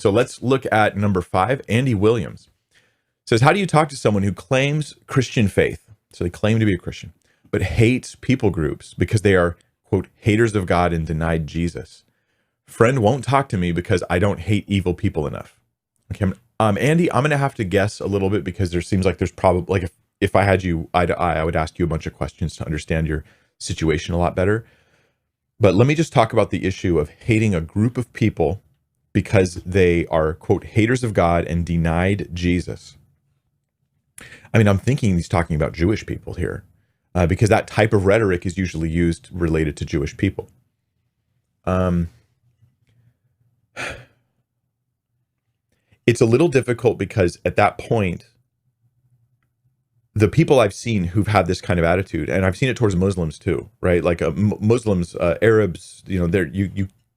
So let's look at number 5. Andy Williams says, how do you talk to someone who claims Christian faith? So they claim to be a Christian, but hates people groups because they are, quote, haters of God and denied Jesus. Friend won't talk to me because I don't hate evil people enough. Okay, Andy, I'm going to have to guess a little bit because there seems like there's probably, like if I had you eye to eye, I would ask you a bunch of questions to understand your situation a lot better. But let me just talk about the issue of hating a group of people because they are, quote, haters of God and denied Jesus. I mean, I'm thinking he's talking about Jewish people here because that type of rhetoric is usually used related to Jewish people. It's a little difficult because at that point, the people I've seen who've had this kind of attitude, and I've seen it towards Muslims too, right? Like Muslims, Arabs, you know,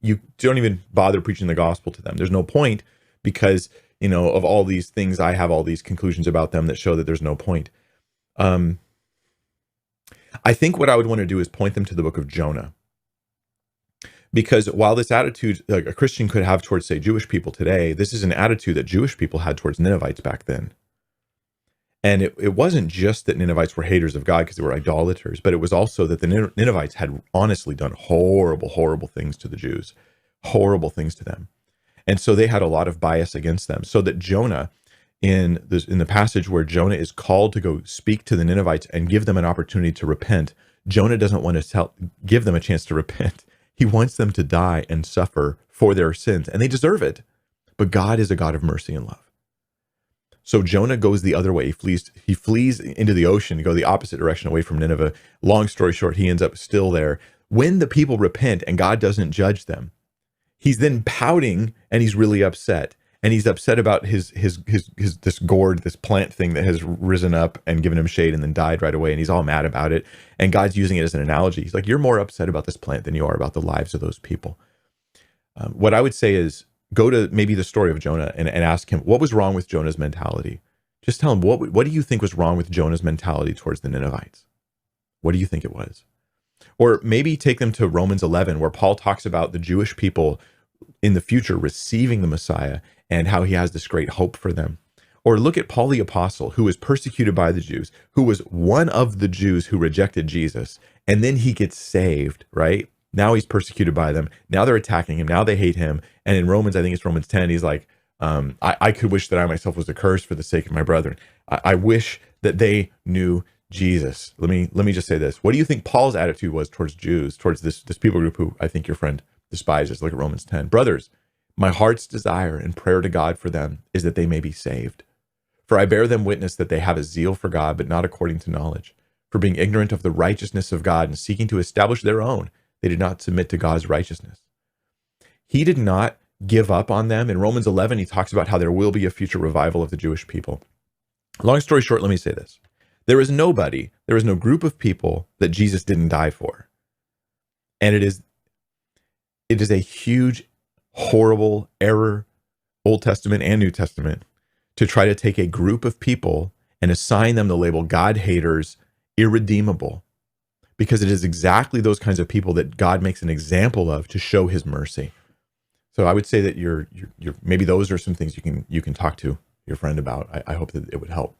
you don't even bother preaching the gospel to them. There's no point because, you know, of all these things, I have all these conclusions about them that show that there's no point. I think what I would want to do is point them to the book of Jonah. Because while this attitude, like a Christian could have towards, say, Jewish people today, this is an attitude that Jewish people had towards Ninevites back then. And it wasn't just that Ninevites were haters of God because they were idolaters, but it was also that the Ninevites had honestly done horrible, horrible things to the Jews, horrible things to them. And so they had a lot of bias against them. So that Jonah, in the passage where Jonah is called to go speak to the Ninevites and give them an opportunity to repent, Jonah doesn't want to give them a chance to repent. He wants them to die and suffer for their sins, and they deserve it. But God is a God of mercy and love. So Jonah goes the other way. He flees into the ocean to go the opposite direction away from Nineveh. Long story short, he ends up still there. When the people repent and God doesn't judge them, he's then pouting and he's really upset. And he's upset about this gourd, this plant thing that has risen up and given him shade and then died right away. And he's all mad about it. And God's using it as an analogy. He's like, you're more upset about this plant than you are about the lives of those people. What I would say is go to maybe the story of Jonah and ask him, what was wrong with Jonah's mentality? Just tell him, what do you think was wrong with Jonah's mentality towards the Ninevites? What do you think it was? Or maybe take them to Romans 11, where Paul talks about the Jewish people in the future receiving the Messiah and how he has this great hope for them. Or look at Paul the Apostle, who was persecuted by the Jews, who was one of the Jews who rejected Jesus, and then he gets saved, right? Now he's persecuted by them. Now they're attacking him. Now they hate him. And in Romans, I think it's Romans 10, he's like, I could wish that I myself was accursed for the sake of my brethren. I wish that they knew Jesus. Let me just say this. What do you think Paul's attitude was towards Jews, towards this people group who I think your friend despises? Look at Romans 10. Brothers, my heart's desire and prayer to God for them is that they may be saved. For I bear them witness that they have a zeal for God, but not according to knowledge. For being ignorant of the righteousness of God and seeking to establish their own, they did not submit to God's righteousness. He did not give up on them. In Romans 11, he talks about how there will be a future revival of the Jewish people. Long story short, let me say this. There is no group of people that Jesus didn't die for. And it is a huge, horrible error, Old Testament and New Testament, to try to take a group of people and assign them the label God haters, irredeemable, because it is exactly those kinds of people that God makes an example of to show his mercy. So I would say that you're maybe those are some things you can talk to your friend about. I hope that it would help.